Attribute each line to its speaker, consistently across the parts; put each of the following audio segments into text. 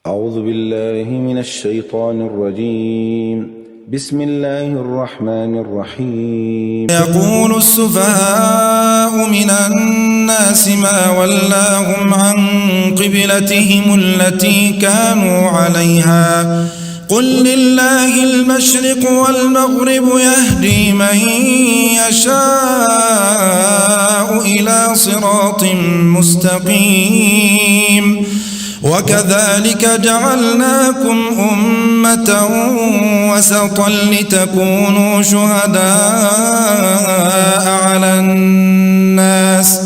Speaker 1: أعوذ بالله من الشيطان الرجيم. بسم الله الرحمن الرحيم.
Speaker 2: يقول السفهاء من الناس ما ولاهم عن قبلتهم التي كانوا عليها قل لله المشرق والمغرب يهدي من يشاء إلى صراط مستقيم وكذلك جعلناكم أمة وسطا لتكونوا شهداء على الناس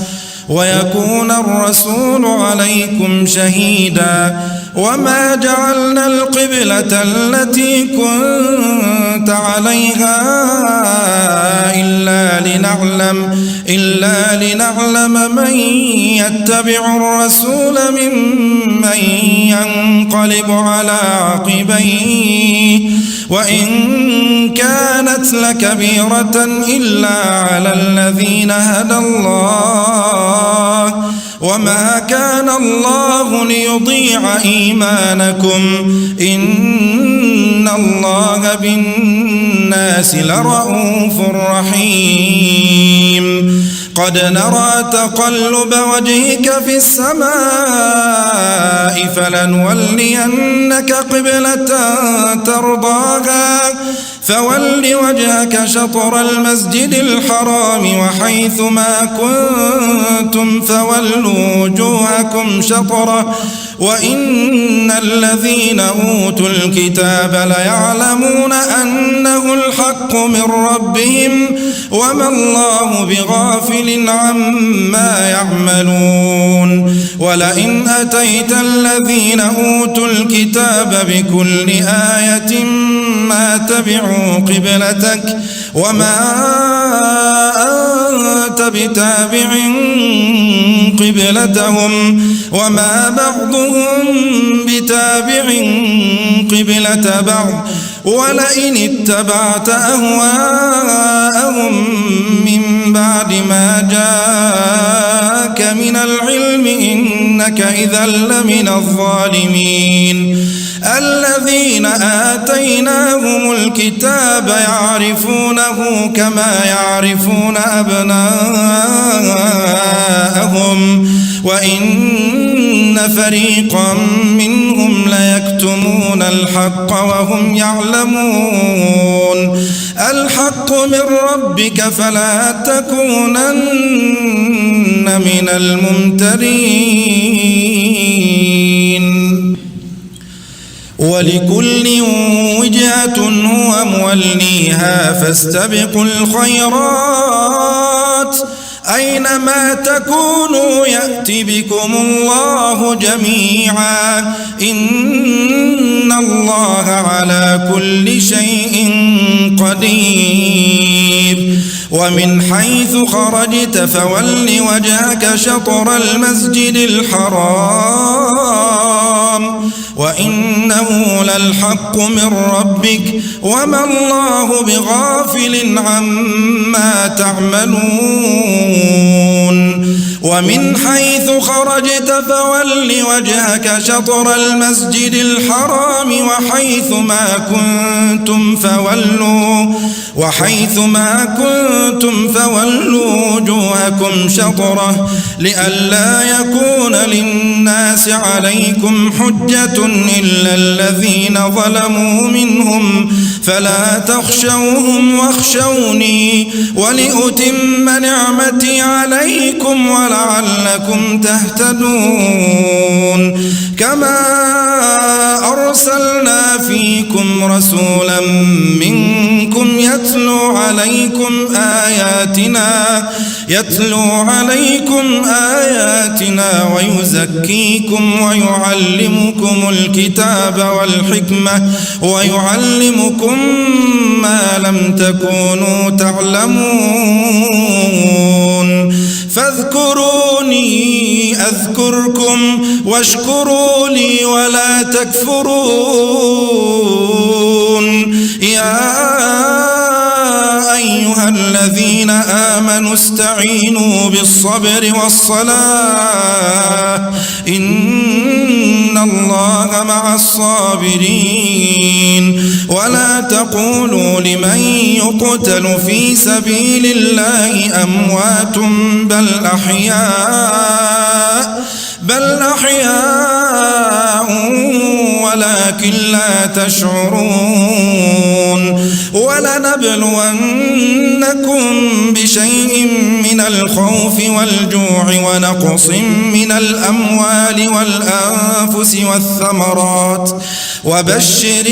Speaker 2: ويكون الرسول عليكم شهيدا وما جعلنا القبلة التي كنت عليها إلا لنعلم من يتبع الرسول ممن ينقلب على عقبيه وإن كانت لكبيرة إلا على الذين هدى الله وما كان الله ليضيع إيمانكم إن الله بالناس لرؤوف رحيم قد نرى تقلب وجهك في السماء فلنولينك قبلة ترضاها فول وجهك شطر المسجد الحرام وحيث ما كنتم فولوا وجوهكم شطره وإن الذين أوتوا الكتاب ليعلمون أنه الحق من ربهم وما الله بغافل عما يعملون ولئن أتيت الذين أوتوا الكتاب بكل آية ما تبعوا قبلتك وما أنت بتابع قبلتهم وما بعضهم بتابع قبلة بعض ولئن اتبعت أهواءهم من بعد ما جاءك من العلم إنك إذا لمن الظالمين الذين آتيناهم الكتاب يعرفونه كما يعرفون أبناءهم وإن فريقا منهم ليكتمون الحق وهم يعلمون الحق من ربك فلا تكونن من الممترين ولكل وجهة هو موليها فاستبقوا الخيرات أينما تكونوا يأتي بكم الله جميعا إن الله على كل شيء قدير ومن حيث خرجت فول وجهك شطر المسجد الحرام وإنه للحق من ربك وما الله بغافل عما تعملون ومن حيث خرجت فول وجهك شطر المسجد الحرام وحيث ما كنتم فولوا وجوهكم شطره لئلا يكون للناس عليكم حجة إلا الذين ظلموا منهم فلا تخشوهم واخشوني ولأتم نعمتي عليكم ولعلكم تهتدون كما أرسلنا فيكم رسولا منكم يتلو عليكم آياتنا ويزكيكم ويعلمكم الكتاب والحكمة ويعلمكم ما لم تكونوا تعلمون فاذكروني أذكركم واشكروا لي ولا تكفرون يا أيها أيها الذين آمنوا استعينوا بالصبر والصلاة إن الله مع الصابرين ولا تقولوا لمن يقتل في سبيل الله أموات بل أحياء ولكن لا تشعرون ولنبلونكم بشيء من الخوف والجوع ونقص من الأموال والأنفس والثمرات وبشر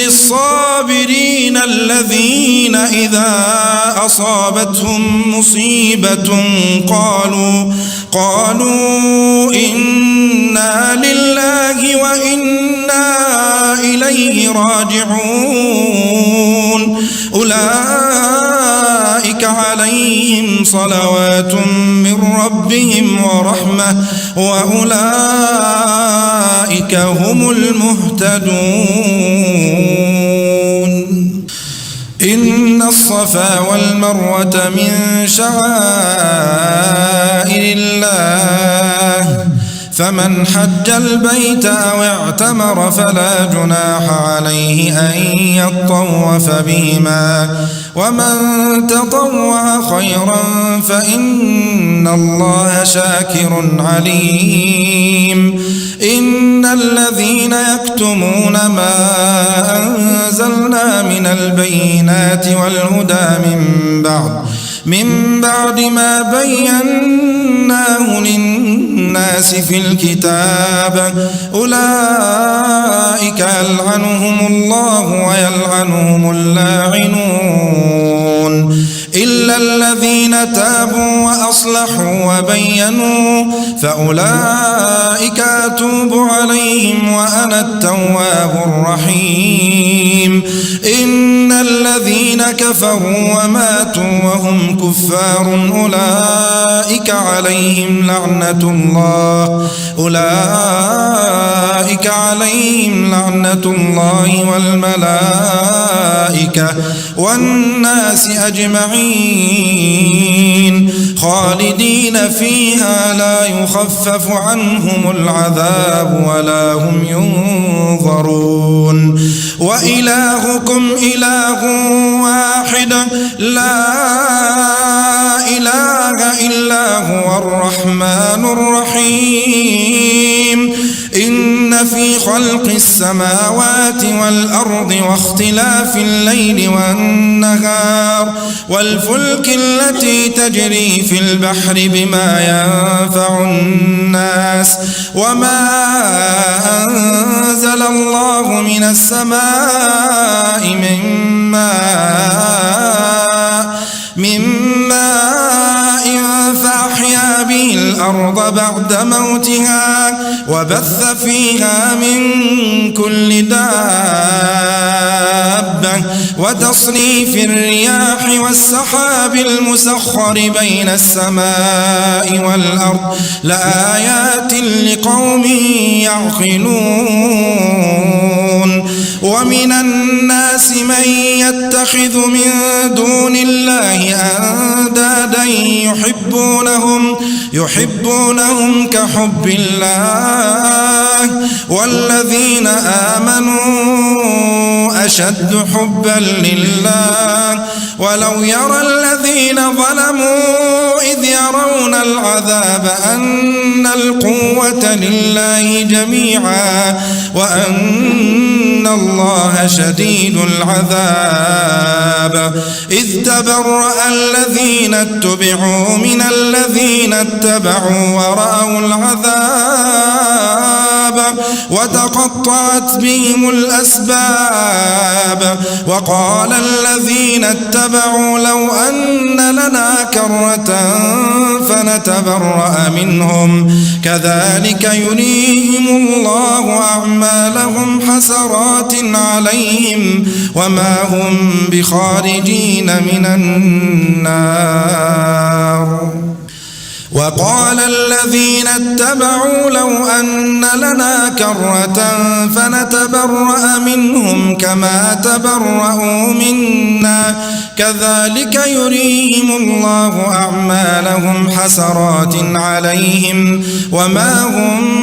Speaker 2: الصابرين الذين إذا أصابتهم مصيبة قالوا إنا لله وإنا إليه راجعون أولئك عليهم صلوات من ربهم ورحمة وأولئك هم المهتدون إن الصفا والمروة من شعائر الله فمن حج البيت أو اعتمر فلا جناح عليه أن يطوف بهما ومن تطوع خيرا فإن الله شاكر عليم إن الذين يكتمون ما أنزلنا من البينات والهدى من بعد ما بيناه للناس في الكتاب أولئك يلعنهم الله ويلعنهم اللاعنون إلا الذين تابوا وأصلحوا وبينوا فأولئك أتوب عليهم وأنا التواب الرحيم إن الذين كفروا وماتوا وهم كفار أولئك عليهم لعنة الله والملائكة والناس أجمعين خالدين فيها لا يخفف عنهم العذاب ولا هم ينظرون وإلهكم إله واحد لا إله إلا هو الرحمن الرحيم إن في خلق السماوات والأرض واختلاف الليل والنهار والفلك التي تجري في البحر بما ينفع الناس وما أنزل الله من السماء من ماء فأحيا به الأرض بعد موتها وبث فيها من كل دابة وتصريف الرياح والسحاب المسخر بين السماء والأرض لآيات لقوم يعقلون ومن الناس من يتخذ من دون الله أندادا يحبونهم كحب الله والذين آمنوا أشد حبا لله ولو يرى الذين ظلموا إذ يرون العذاب أن القوة لله جميعا وأن الله شديد العذاب إذ تبرأ الذين اتبعوا من الذين اتبعوا ورأوا العذاب وتقطعت بهم الأسباب وقال الذين اتبعوا لو أن لنا كرة فنتبرأ منهم كذلك يريهم الله أعمالهم حسرات عليهم وما هم بخارجين من النار وقال الذين اتبعوا لو أن لنا كرة فنتبرأ منهم كما تبرأوا منا كذلك يريهم الله أعمالهم حسرات عليهم وما هم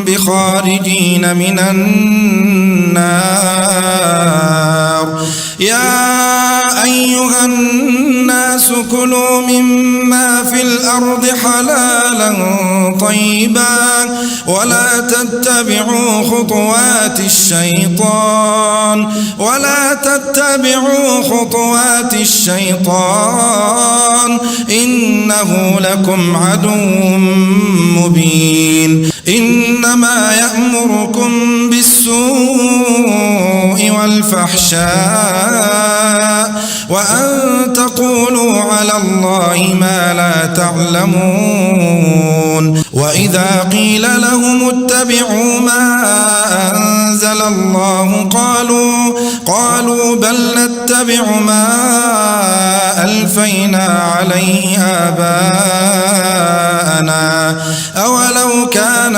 Speaker 2: بخارجين من النار. يا أيها الناس كلوا مما في الأرض حلالا طيبا ولا تتبعوا خطوات الشيطان إنه لكم عدو مبين. إنما يأمركم بالسوء والفحشاء وأن تقولوا على الله ما لا تعلمون. وإذا قيل لهم اتبعوا ما أنزل الله قالوا بل نتبع ما ألفينا عليه آباءنا أولو كان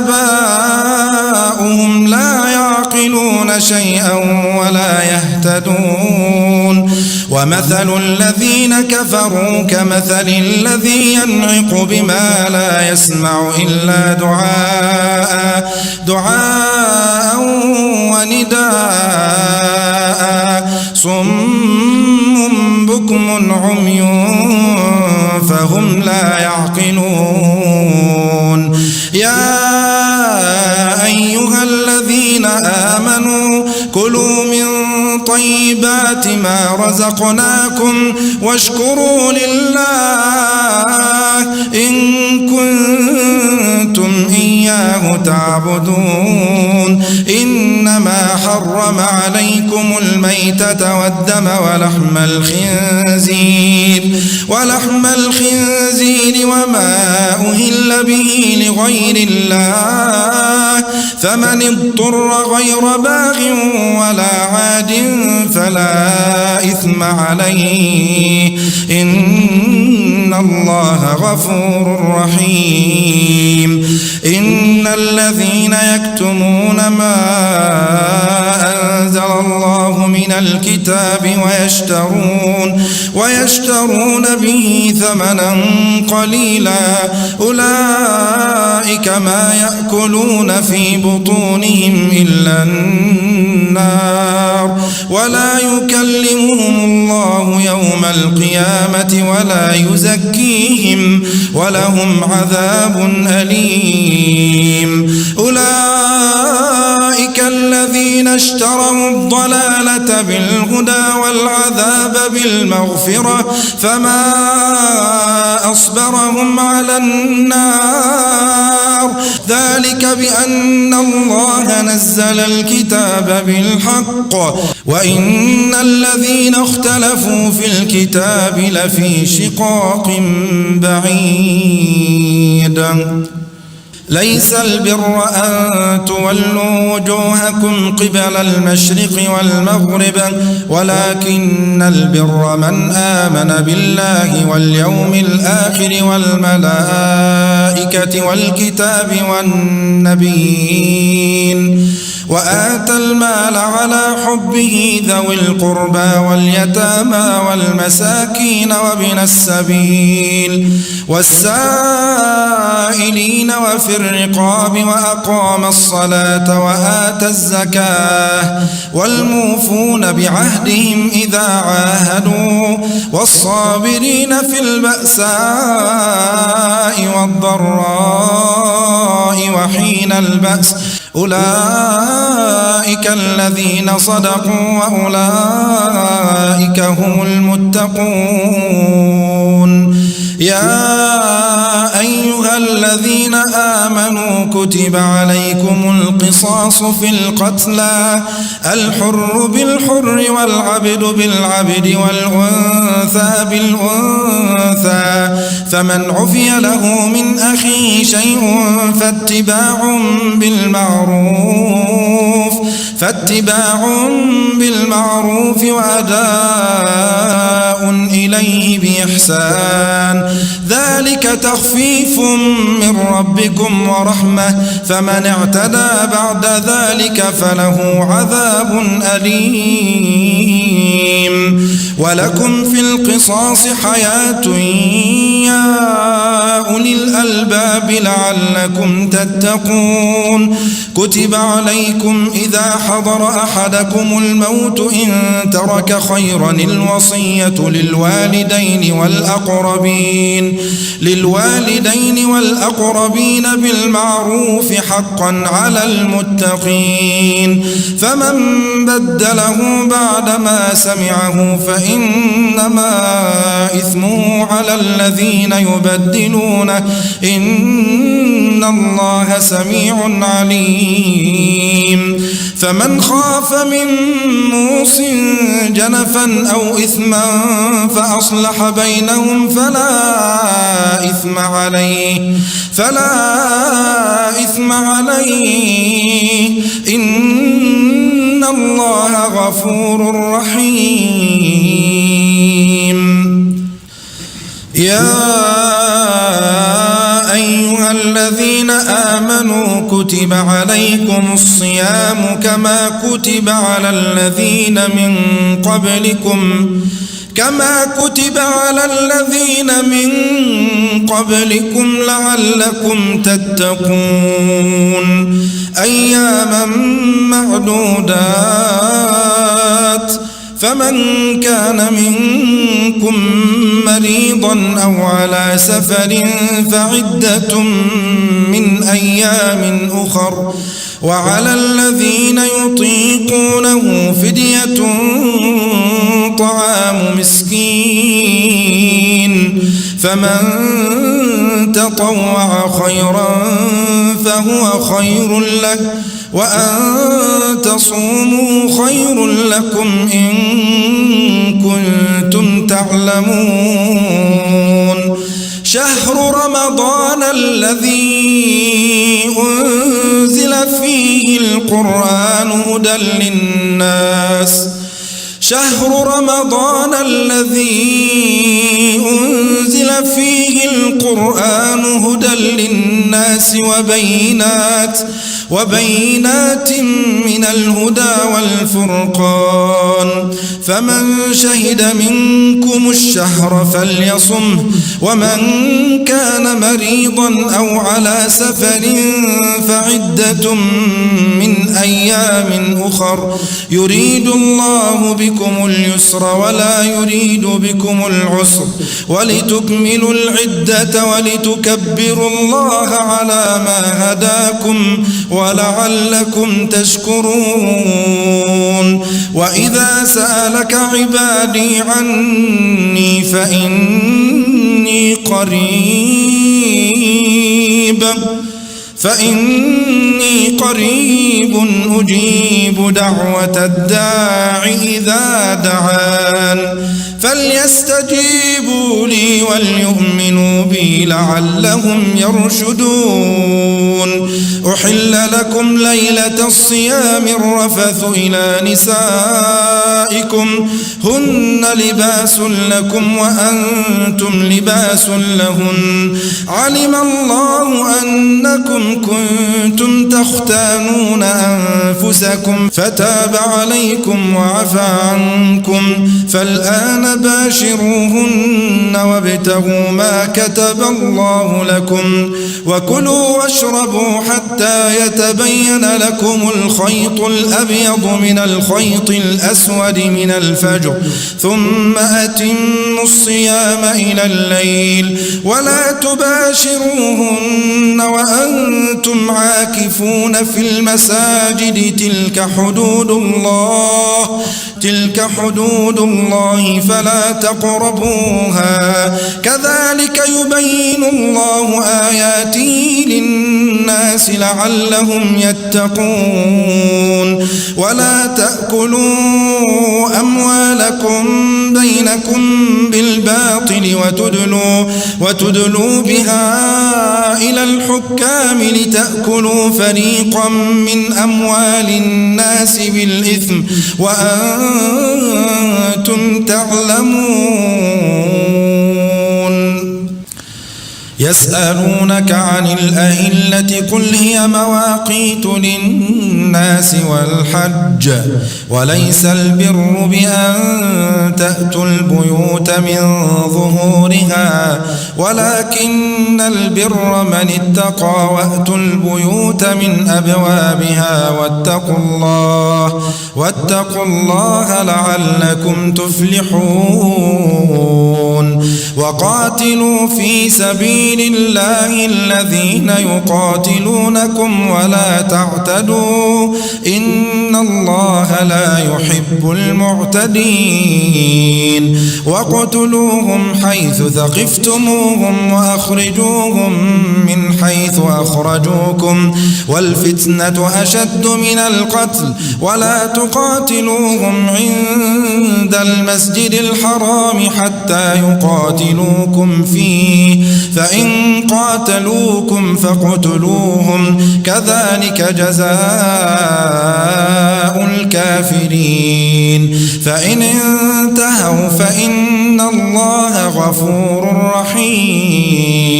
Speaker 2: آباؤهم لا يعقلون شيئا ولا يهتدون. ومثل الذين كفروا كمثل الذي ينعق بما لا يسمع إلا دعاء ونداء صم بكم عمي فهم لا يعقلون. يا أيها الذين آمنوا كلوا من طيبات ما رزقناكم واشكروا لله إن كنتم إياه تعبدون. إنما حرم عليكم الميتة والدم ولحم الخنزير وما أهل به لغير الله فمن اضطر غير باغ ولا عاد فلا إثم عليه إن الله غفور رحيم. إن الذين يكتمون ما أنزل الله من الكتاب ويشترون به ثمنا قليلا أولئك ما يأكلون في بطونهم إلا النار ولا يكلمهم الله يوم القيامة ولا يزكيهم ولهم عذاب أليم. أولئك الذين اشتروا الضلالة بالهدى والعذاب بالمغفرة فما أصبرهم على النار ذلك بأن الله نزل الكتاب بالحق وإن الذين اختلفوا في الكتاب لفي شقاق بعيد. ليس البر أن تولوا وجوهكم قبل المشرق والمغرب ولكن البر من آمن بالله واليوم الآخر والملائكة والكتاب والنبيين وآتى المال على حبه ذوي القربى واليتامى والمساكين وابن السبيل والسائلين وفي الرقاب وأقام الصلاة وآتى الزكاة والموفون بعهدهم إذا عاهدوا والصابرين في البأساء والضراء وحين البأس أولئك الذين صدقوا وأولئك هم المتقون. يا أيها الذين آمنوا كتب عليكم القصاص في القتلى الحر بالحر والعبد بالعبد والأنثى بالأنثى فمن عفي له من أخيه شيء فاتباع بالمعروف وأداء إليه بإحسان ذلك تخفيف من ربكم ورحمة فمن اعتدى بعد ذلك فله عذاب أليم ولكم في القصاص حياة يا أولي الألباب لعلكم تتقون كتب عليكم إذا حضر أحدكم الموت إن ترك خيرا الوصية للوالدين والأقربين بالمعروف حقا على المتقين فمن بدله بعدما سمعه فإنما إثمه على الذين يبدلونه إن الله سميع عليم فمن خاف من موص جنفا أو إثما فأصلح بينهم فلا إثم عليه إن الله غفور رحيم يا أيها الذين آمنوا كتب عليكم الصيام كما كتب على الذين من قبلكم لعلكم تتقون أياما معدودات فمن كان منكم مريضا أو على سفر فعدة من أيام أخر وعلى الذين يطيقونه فدية طعام مسكين فمن تطوع خيرا فهو خير له وأن تصوموا خير لكم إن كنتم تعلمون شهر رمضان الذي أنزل فيه القرآن هدى للناس وبينات من الهدى والفرقان فمن شهد منكم الشهر فليصمه ومن كان مريضا أو على سفر فعدة من أيام أخر يريد الله بكم اليسر ولا يريد بكم العسر ولتكملوا العدة ولتكبروا الله على ما هداكم ولعلكم تشكرون وإذا سألك عبادي عني فإني قريب أجيب دعوة الداع إذا دعان فليستجيبوا لي وليؤمنوا بي لعلهم يرشدون أحل لكم ليلة الصيام الرفث إلى نسائكم هن لباس لكم وأنتم لباس لهن علم الله أنكم كنتم تختانون أنفسكم فتاب عليكم وعفى عنكم فالآن باشروهن وابتغوا ما كتب الله لكم وكلوا واشربوا حتى يتبين لكم الخيط الأبيض من الخيط الأسود من الفجر ثم أتموا الصيام إلى الليل ولا تباشروهن وأنتم عاكفون في المساجد تلك حدود الله فلا تقربوها كذلك يبين الله آياته للناس لعلهم يتقون ولا تأكلوا أموالكم بينكم بالباطل وتدلوا بها إلى الحكام الحكام لتأكلوا فريقا من أموال الناس بالإثم وأنتم تعلمون يسألونك عن الأهلة قل هي مواقيت للناس والحج وليس البر بأن تأتوا البيوت من ظهورها ولكن البر من اتقى وأتوا البيوت من أبوابها واتقوا الله لعلكم تفلحون وقاتلوا في سبيل الله الذين يقاتلونكم ولا تعتدوا إن الله لا يحب المعتدين واقتلوهم حيث ثقفتموهم وأخرجوهم من حيث أخرجوكم والفتنة أشد من القتل ولا تقاتلوهم عند المسجد الحرام حتى يقاتلوكم فيه فإن قاتلوكم فاقتلوهم كذلك جزاء الكافرين فإن انتهوا فإن الله غفور رحيم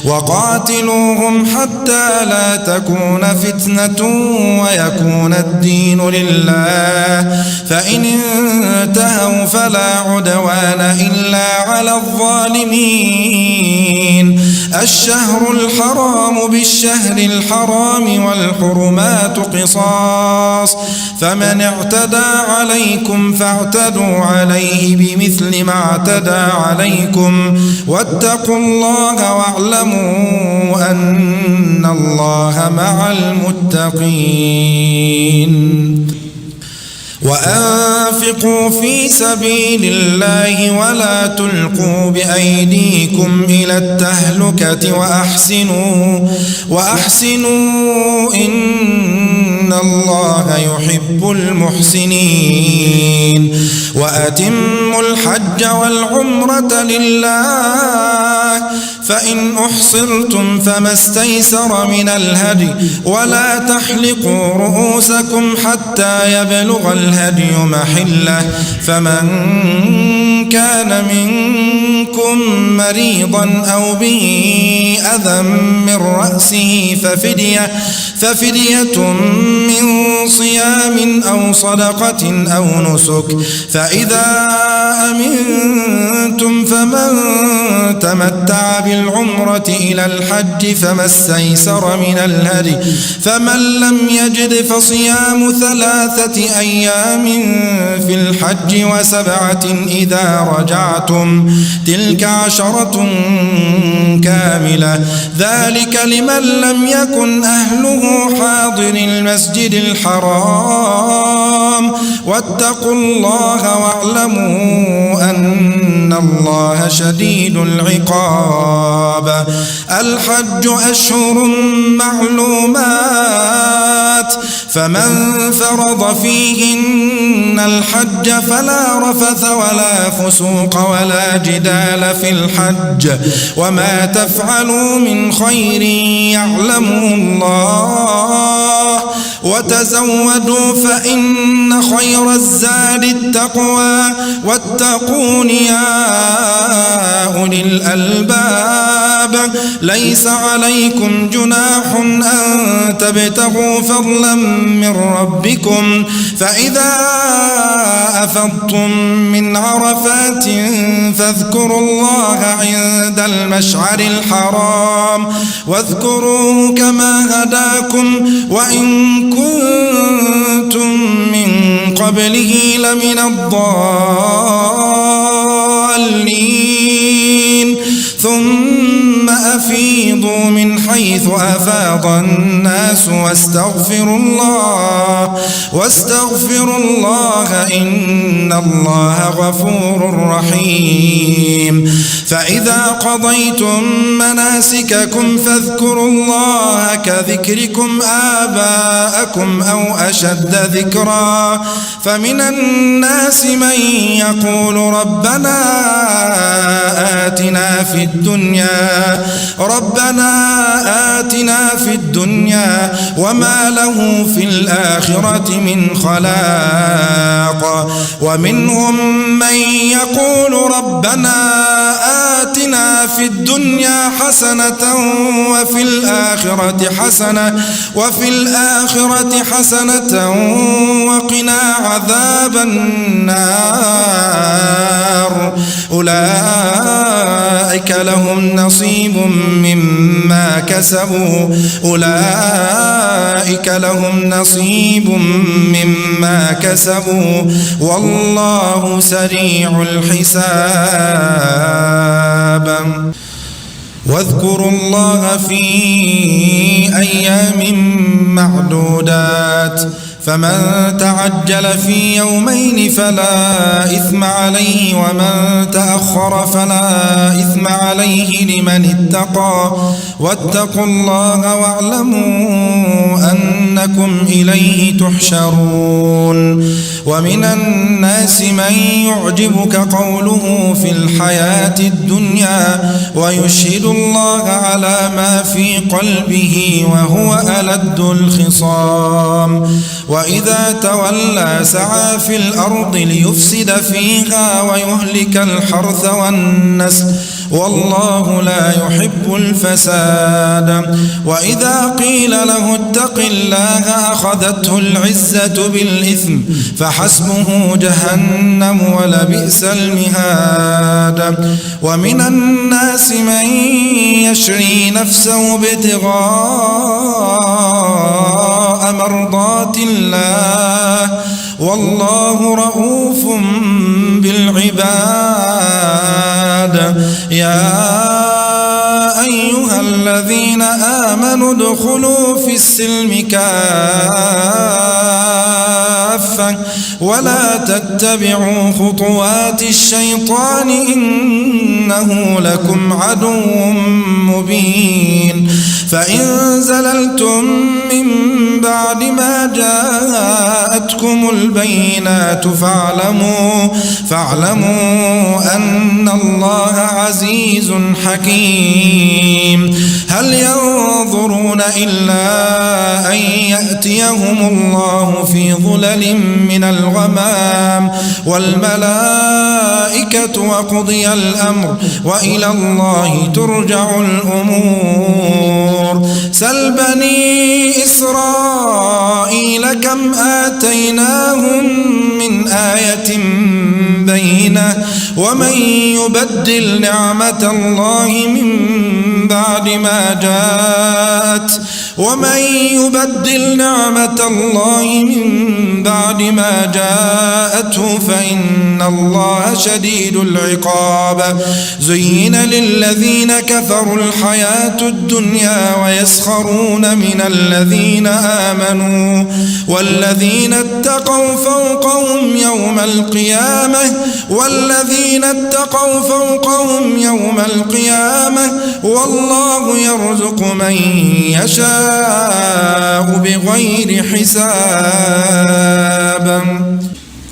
Speaker 2: وقاتلوهم حتى لا تكون فتنة ويكون الدين لله فإن انتهوا فلا عدوان إلا على الظالمين الشهر الحرام بالشهر الحرام والحرمات قصاص فمن اعتدى عليكم فاعتدوا عليه بمثل ما اعتدى عليكم واتقوا الله واعلموا أن الله مع المتقين وأنفقوا في سبيل الله ولا تلقوا بأيديكم إلى التهلكة وأحسنوا إن الله يحب المحسنين وأتموا الحج والعمرة لله فإن أحصرتم فما استيسر من الهدي ولا تحلقوا رؤوسكم حتى يبلغ الهدي محله فمن كان منكم مريضا أو به أذى من رأسه ففدية من صيام أو صدقة أو نسك فإذا أمنتم فمن تمتع بالعمرة إلى الحج فما استيسر من الهدي فمن لم يجد فصيام 3 أيام في الحج و7 إذا رجعتم تلك 10 كاملة ذلك لمن لم يكن أهله حاضر المسجد الحرام واتقوا الله واعلموا أن الله شديد العقاب الحج أشهر معلومات فمن فرض فيهن الحج فلا رفث ولا فسوق ولا جدال في الحج وما تفعلوا من خير يعلمه الله وتزودوا فإن خير الزاد التقوى واتقون يا أولي الألباب ليس عليكم جناح أن تبتغوا فضلا من ربكم فإذا أفضتم من عرفات فاذكروا الله عند المشعر الحرام واذكروه كما هداكم وإن كنتم من قبله لمن الضالين ثم أفيضوا من حيث أفاض الناس واستغفروا الله إن الله غفور رحيم فإذا قضيتم مناسككم فاذكروا الله كذكركم آباءكم أو أشد ذكرا فمن الناس من يقول ربنا آتنا في الدنيا ربنا آتنا في الدنيا وما له في الآخرة من خلاق ومنهم من يقول ربنا آتنا في الدنيا حسنة وفي الآخرة حسنة وقنا عذاب النار أولئك لهم نصيب مما كسبوا والله سريع الحساب واذكروا الله في أيام معدودات فمن تعجل في يومين فلا إثم عليه ومن تأخر فلا إثم عليه لمن اتقى واتقوا الله واعلموا أنكم إليه تحشرون ومن الناس من يعجبك قوله في الحياة الدنيا ويشهد الله على ما في قلبه وهو ألد الخصام وإذا تولى سعى في الأرض ليفسد فيها ويهلك الحرث والنسل والله لا يحب الفساد وإذا قيل له اتق الله أخذته العزة بالإثم فحسبه جهنم ولبئس المهاد ومن الناس من يشري نفسه ابتغاء مرضات الله والله رؤوف بالعباد يا أيها الذين آمنوا ادخلوا في السلم كافة ولا تتبعوا خطوات الشيطان إنه لكم عدو مبين فإن زللتم من بعد ما جاءتكم البينات فاعلموا أن الله عزيز حكيم هل ينظرون إلا أن يأتيهم الله في ظلل من الغمام والملائكة وقضي الأمر وإلى الله ترجع الأمور سل بني إسرائيل كم آتيناهم من آية بينة ومن يبدل نعمة الله من بعد ما جاءته فإن الله شديد العقاب زين للذين كفروا الحياة الدنيا ويسخرون من الذين آمنوا والذين اتقوا فوقهم يوم القيامة والله يرزق من يشاء بغير حساب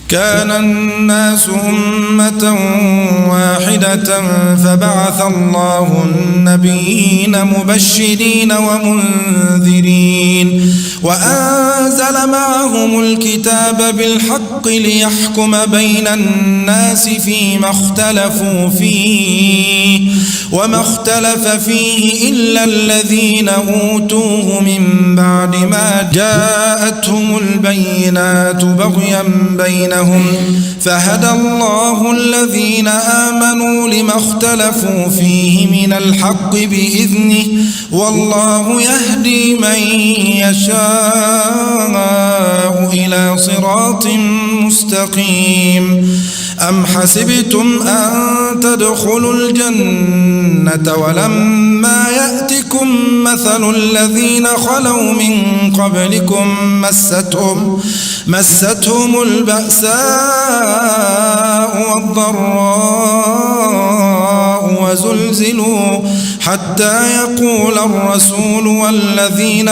Speaker 2: كان الناس أمة واحدة فبعث الله النبيين مبشرين ومنذرين وأنزل معهم الكتاب بالحق ليحكم بين الناس فيما اختلفوا فيه وما اختلف فيه إلا الذين أوتوه من بعد ما جاءتهم البينات بغيا بينهم فهدى الله الذين آمنوا لما اختلفوا فيه من الحق بإذنه والله يهدي من يشاء إلى صراط مستقيم أم حسبتم أن تدخلوا الجنة ولما يأتكم مثل الذين خلوا من قبلكم مستهم البأساء والضراء وزلزلوا حتى يقول الرسول والذين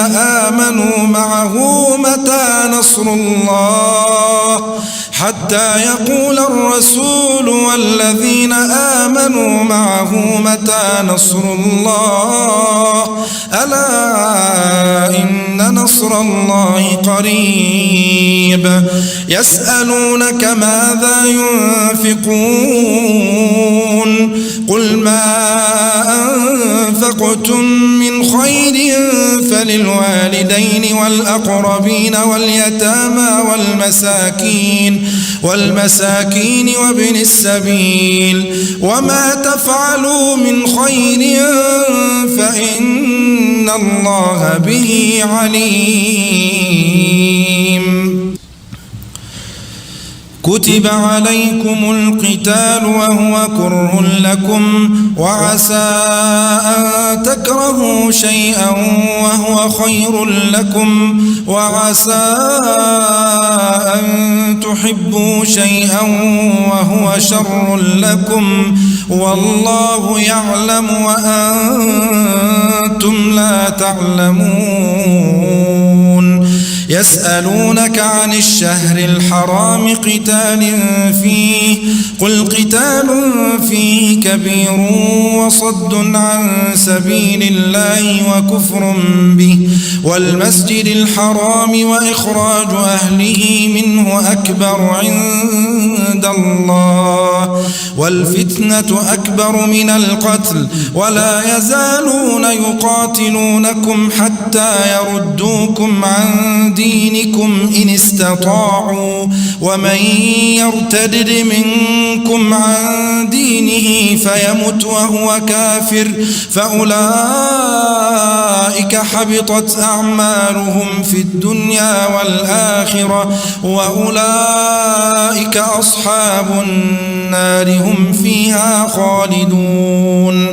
Speaker 2: آمنوا معه متى نصر الله حتى يقول الرسول والذين آمنوا معه متى نصر الله ألا إن نصر الله قريب يسألونك ماذا ينفقون قل ما أنفقتم من خير فللوالدين والأقربين واليتامى والمساكين وابن السبيل وما تفعلوا من خير فإن الله به عليم كتب عليكم القتال وهو كره لكم وعسى أن تكرهوا شيئا وهو خير لكم وعسى أن تحبوا شيئا وهو شر لكم والله يعلم وأنتم لا تعلمون يسألونك عن الشهر الحرام قتال فيه قل قتال فيه كبير وصد عن سبيل الله وكفر به والمسجد الحرام وإخراج أهله منه أكبر عند الله والفتنة أكبر من القتل ولا يزالون يقاتلونكم حتى يردوكم عن دينكم إن استطاعوا ومن يرتد منكم عن دينه فيمت وهو كافر فأولئك حبطت أعمالهم في الدنيا والآخرة وأولئك أصحاب النار هم فيها خالدون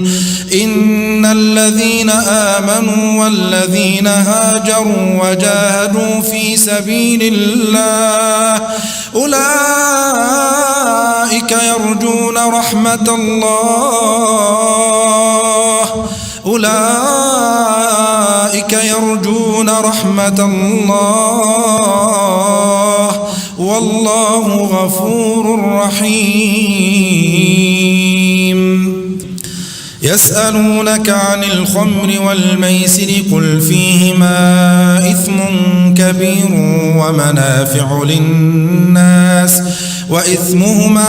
Speaker 2: إن الذين آمنوا والذين هاجروا وجاهدوا في سبيل الله أولئك يرجون رحمة الله والله غفور رحيم يسألونك عن الخمر والميسر قل فيهما إثم كبير ومنافع للناس وإثمهما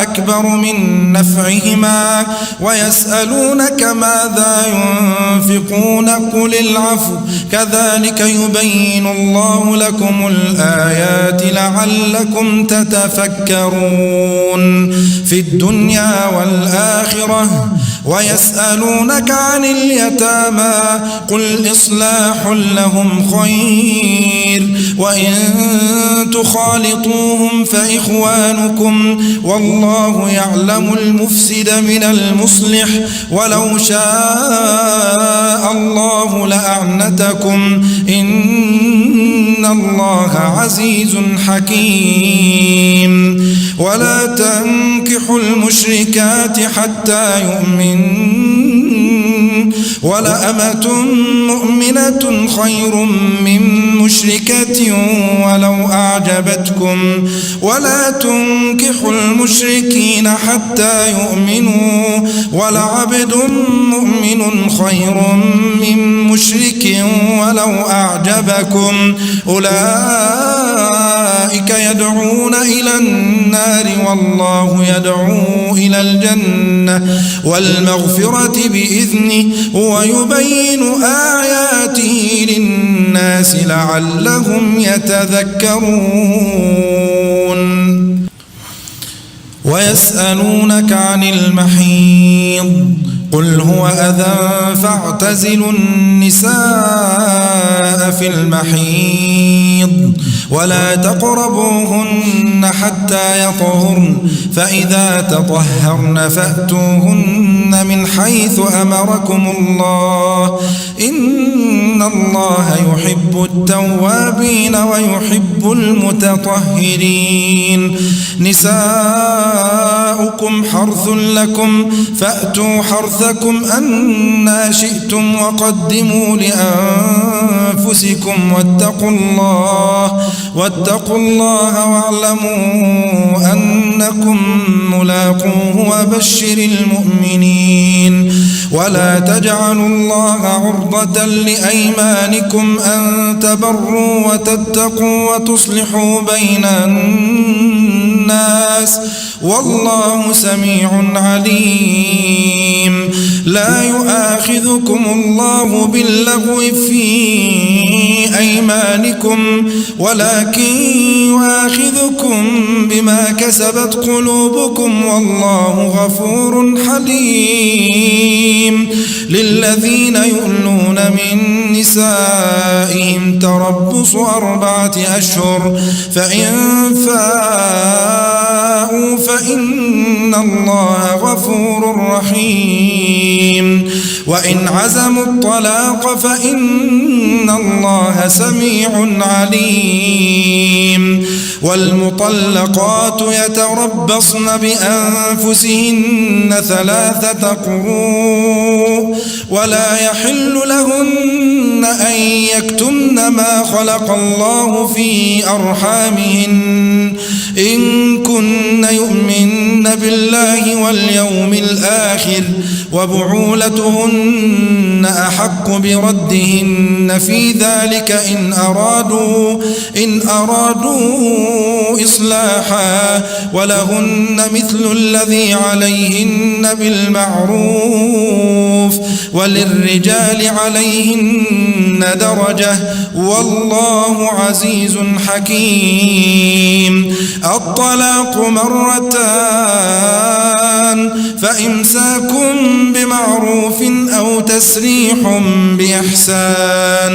Speaker 2: أكبر من نفعهما ويسألونك ماذا ينفقون قل العفو كذلك يبين الله لكم الآيات لعلكم تتفكرون في الدنيا والآخرة ويسألونك عن اليتامى قل إصلاح لهم خير وإن تخالطوهم فإخوانكم والله يعلم المفسد من المصلح ولو شاء الله لأعنتكم إن الله عزيز حكيم ولا تنكحوا المشركات حتى يؤمن ولأمة مؤمنة خير من مشركة ولو أعجبتكم ولا تنكحوا المشركين حتى يؤمنوا ولعبد مؤمن خير من مشرك ولو أعجبكم أولئك يدعون إلى النار والله يدعو إلى الجنة والمغفرة بإذنه ويبين آياته للناس لعلهم يتذكرون ويسألونك عن المحيض قل هو أذى فاعتزلوا النساء في المحيض ولا تقربوهن حتى يطهرن فإذا تطهرن فأتوهن من حيث أمركم الله إن الله يحب يحب التوابين ويحب المتطهرين. نساؤكم حرث لكم فأتوا حرثكم أنى شئتم وقدموا لأنفسكم واتقوا الله واعلموا أنكم ملاقوه وبشر المؤمنين. ولا تجعلوا الله عرضة لأيمانكم أن تبروا وتتقوا وتصلحوا بين الناس والله سميع عليم. لا يؤاخذكم الله باللغو في أيمانكم ولكن يؤاخذكم بما كسبت قلوبكم والله غفور حليم. للذين يؤلون من نسائهم تربص 4 أشهر فإن فاءوا فإن الله غفور رحيم. وإن عزموا الطلاق فإن الله سميع عليم. والمطلقات يتربصن بأنفسهن 3 قروء ولا يحل لهن أن يكتمن ما خلق الله في أرحامهن إن كن يؤمن بالله واليوم الآخر وبعولتهن أحق بردهن في ذلك إن أرادوا إصلاحا ولهن مثل الذي عليهن بالمعروف وللرجال عليهن درجة والله عزيز حكيم. الطلاق 2 فإمساك بمعروف أو تسريح بإحسان.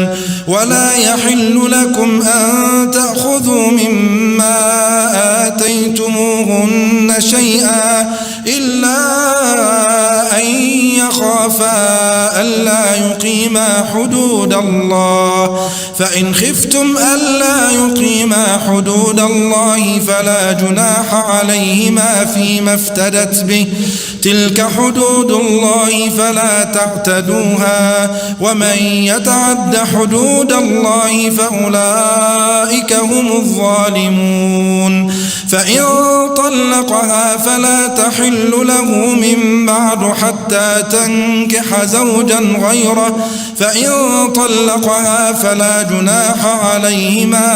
Speaker 2: ولا يحل لكم أن تأخذوا مما آتيتموهن شيئا إلا أن يخافا ألا يقيما حدود الله. فإن خفتم ألا يقيما حدود الله فلا جناح عليهما فيما افتدت به. تلك حدود الله فلا تعتدوها ومن يتعد حدود الله فأولئك هم الظالمون. فإن طلقها فلا تحل له من بعد حتى تنكح زوجا غيره. فإن طلقها فلا جناح عليهما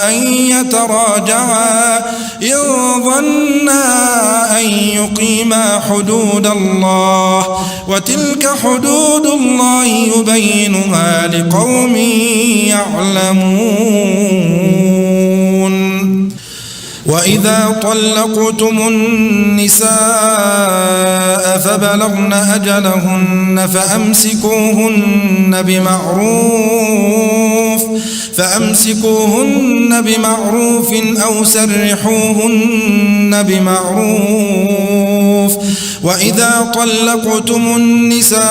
Speaker 2: أن يتراجعا إن ظنا أن يقيما حدود الله وتلك حدود الله يبينها لقوم يعلمون. وإذا طلقتم النساء فبلغن أجلهن فأمسكوهن بمعروف أو سرحوهن بمعروف. وإذا طلقتم النساء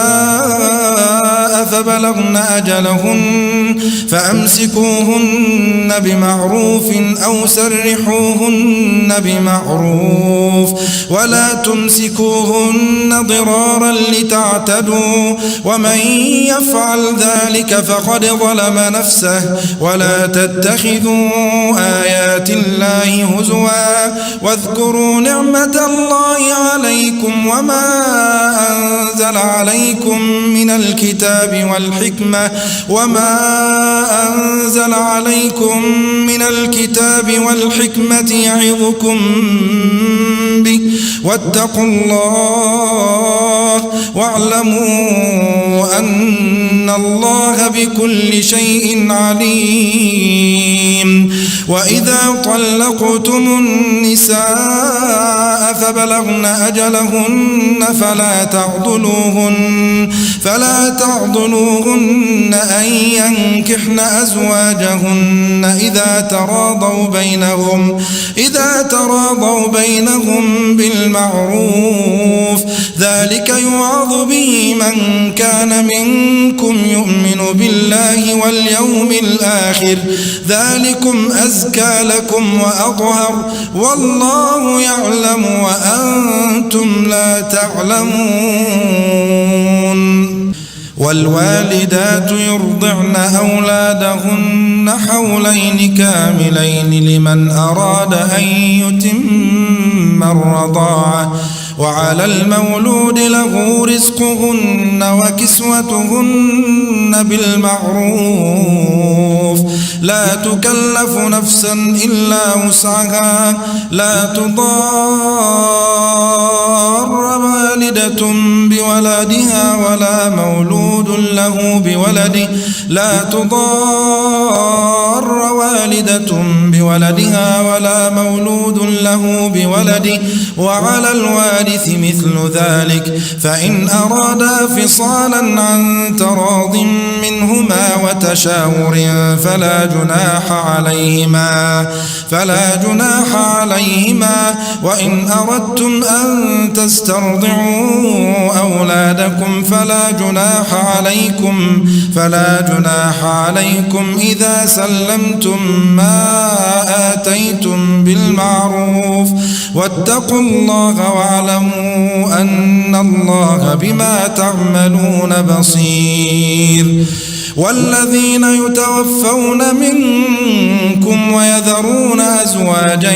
Speaker 2: فبلغن أجلهن فأمسكوهن بمعروف أو سرحوهن بمعروف ولا تمسكوهن ضرارا لتعتدوا ومن يفعل ذلك فقد ظلم نفسه. ولا تتخذوا آيات الله هزوا واذكروا نعمة الله عليكم وما أنزل عليكم من الكتاب والحكمة يعظكم به واتقوا الله واعلموا أن الله بكل شيء عليم. وإذا طلقتم النساء فبلغن أجلهن فلا تعضلوهن أن ينكحن أزواجهن إذا تراضوا بينهم بالمعروف ذلك يوعظ به من كان منكم يؤمن بالله واليوم الآخر ذلكم أزكى لكم وأطهر والله يعلم وأنتم لا تعلمون والوالدات يرضعن أولادهن حولين كاملين لمن أراد أن يتم الرضاعة وعلى المولود له رزقهن وكسوتهن بالمعروف لا تكلف نفسا إلا وسعها لا تضار والدة بولدها ولا مولود له بولده وعلى الوارث مثل ذلك فإن أرادا فصالا عن تراض منهما وتشاور فلا جناح عليهما وإن أردتم أن تسترضعوا أولادكم فلا جناح عليكم إذا سلمتم ما آتيتم بالمعروف واتقوا الله واعلموا أن الله بما تعملون بصير والذين يتوفون منكم ويذرون أزواجا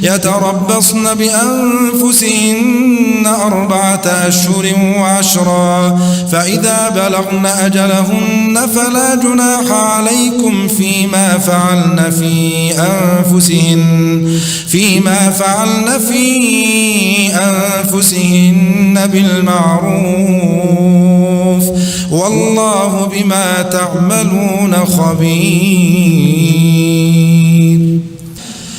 Speaker 2: يتربصن بأنفسهن 4 أشهر وعشرا فإذا بلغن أجلهن فلا جناح عليكم فيما فعلن في أنفسهن بالمعروف والله بما تعملون خبير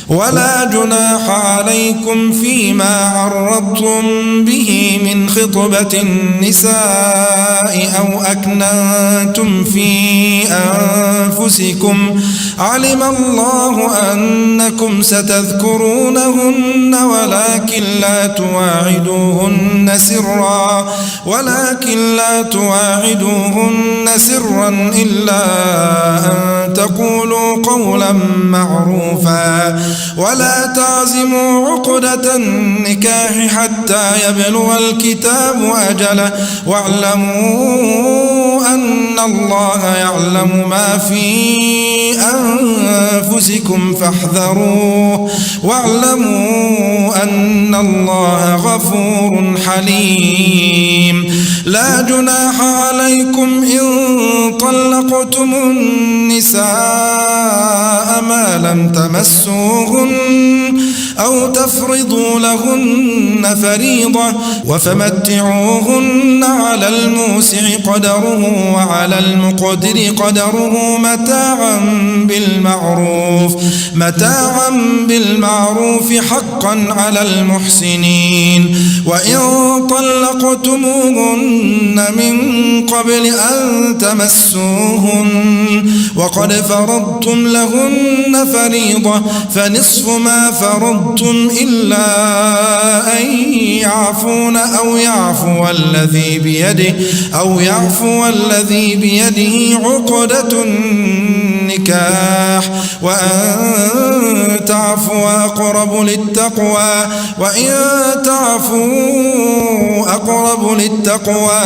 Speaker 2: ولا جناح عليكم فيما عرضتم به من خطبة النساء أو أكننتم في أنفسكم علم الله أنكم ستذكرونهن ولكن لا تواعدوهن سرا إلا أن تقولوا قولا معروفا ولا تعزموا عقدة النكاح حتى يبلغ الكتاب أجله واعلموا أن الله يعلم ما في أنفسكم فاحذروه واعلموا أن الله غفور حليم لا جناح عليكم إن طلقتم النساء ما لم تمسوهن أو تفرضوا لهن فريضة وفمتعوهن على الموسع قدره وعلى المقدر قدره متاعا بالمعروف حقا على المحسنين وإن طلقتموهن من قبل أن تمسوهن وقد فرضتم لهن فريضة فنصف ما فرضتم إلا أن يعفون أو يعفو الذي بيده عقدة النكاح وأن تعفوا أقرب للتقوى وإن تعفوا أقرب للتقوى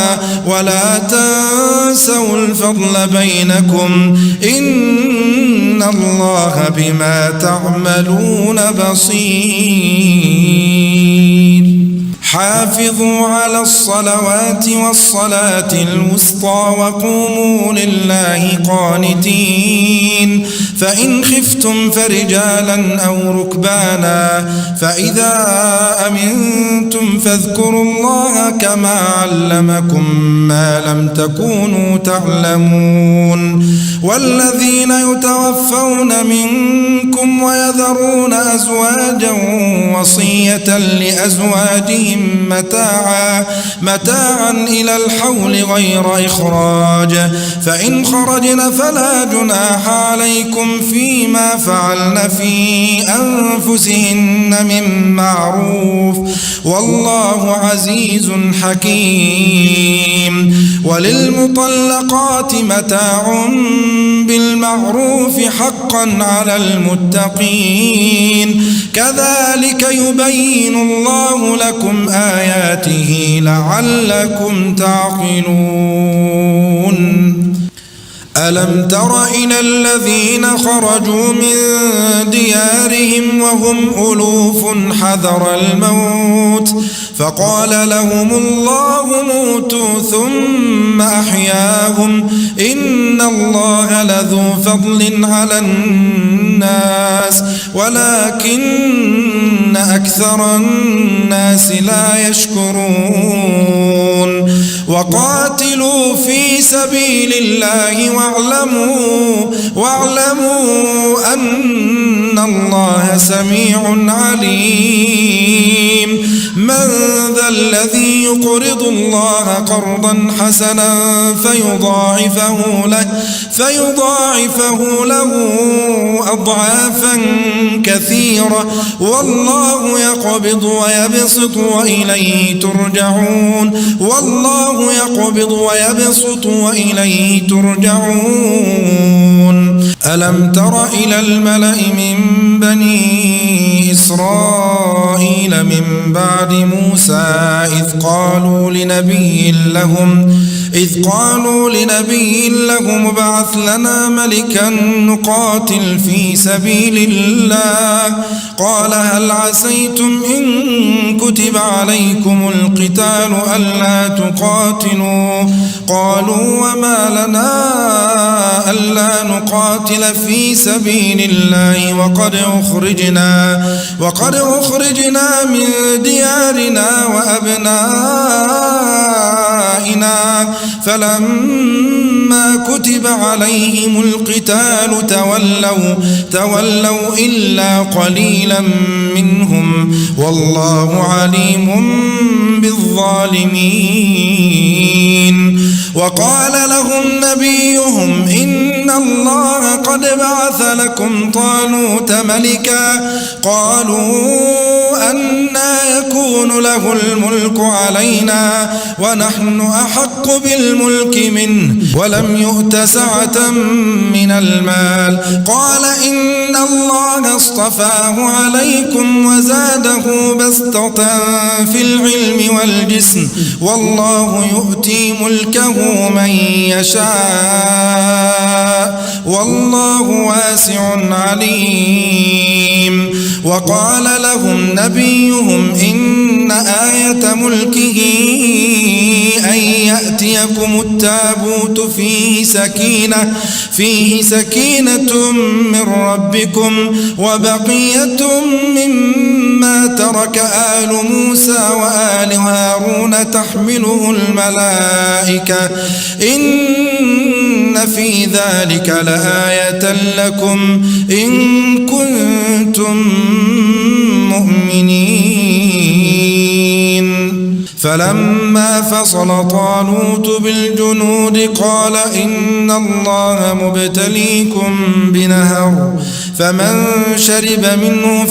Speaker 2: ولا تنسوا الفضل بينكم إن الله بما تعملون بصير حافظوا على الصلوات والصلاة الوسطى وقوموا لله قانتين فإن خفتم فرجالا أو ركبانا فإذا أمنتم فاذكروا الله كما علمكم ما لم تكونوا تعلمون والذين يتوفون منكم ويذرون أزواجا وصية لأزواجهم متاعا إلى الحول غير إخراج فإن خرجن فلا جناح عليكم فيما فعلن في أنفسهن من معروف والله عزيز حكيم وللمطلقات متاع بالمعروف حقا على المتقين كذلك يبين الله لكم آياته لعلكم تعقلون ألم تر إلى الذين خرجوا من ديارهم وهم ألوف حذر الموت فقال لهم الله موتوا ثم أحياهم إن الله لذو فضل على الناس ولكن أكثر الناس لا يشكرون وقاتلوا في سبيل الله واعلموا أن الله سميع عليم من ذا الذي يقرض الله قرضا حسنا فيضاعفه له أضعافا كثيرة والله يقبض ويبسط وإليه ترجعون والله يقبض ويبسط وإليه ترجعون ألم تر إلى الملأ من بني إسرائيل من بعد موسى إذ قالوا لنبي لهم ابعث لنا ملكا نقاتل في سبيل الله قال هل عسيتم إن كتب عليكم القتال ألا تقاتلوا قالوا وما لنا ألا نقاتل في سبيل الله وقد أخرجنا من ديارنا وأبنائنا فلما كتب عليهم القتال تولوا إلا قليلا منهم والله عليم بالظالمين وقال لهم نبيهم إن الله قد بعث لكم طالوت ملكا قالوا أنى يكون له الملك علينا ونحن أحق بالملك منه ولم يؤت سعة من المال قال إن الله اصطفاه عليكم وزاده بسطة في العلم والجسم والله يؤتي ملكه من يشاء والله واسع عليم وقال لهم نبيهم إن آية ملكه أن يأتيكم التابوت فيه سكينة من ربكم وبقية مما ترك آل موسى وآل هارون تحمله الملائكة إن في ذلك لآية لكم إن كنتم مؤمنين فلما فصل طالوت بالجنود قال إن الله مبتليكم بنهر فمن شرب منه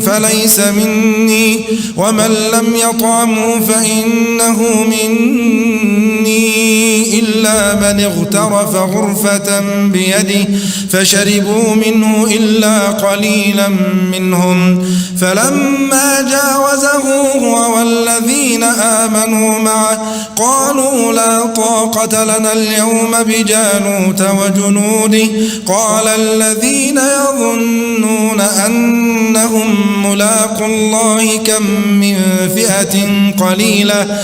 Speaker 2: فليس مني ومن لم يطعمه فإنه مني إلا إلا من اغترف غرفة بيده فشربوا منه إلا قليلا منهم فلما جاوزه هو والذين آمنوا معه قالوا لا طاقة لنا اليوم بجالوت وجنوده قال الذين يظنون أنهم ملاقوا الله كم من فئة قليلة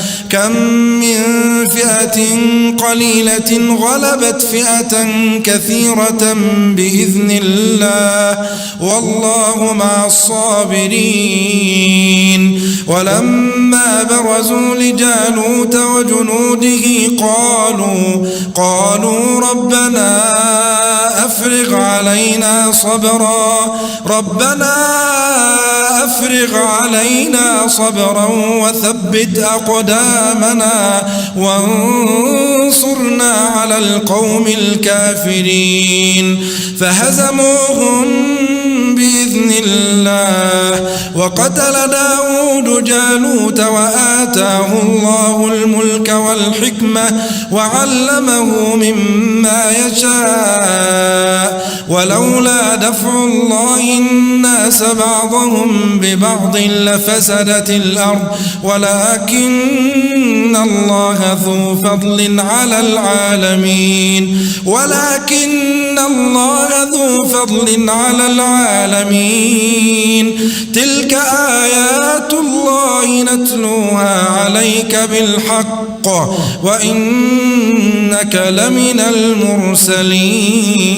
Speaker 2: غلبت فئة كثيرة بإذن الله والله مع الصابرين ولما برزوا لجالوت وجنوده قالوا ربنا أفرغ علينا صبرا وثبت أقدامنا وانصرنا على القوم الكافرين فهزموهم بإذن الله وقتل داود جالوت وآتاه الله الملك والحكمة وعلمه مما يشاء ولولا دفع الله الناس بعضهم ببعض لفسدت الأرض ولكن الله ذو فضل على العالمين تلك آيات الله نتلوها عليك بالحق وإنك لمن المرسلين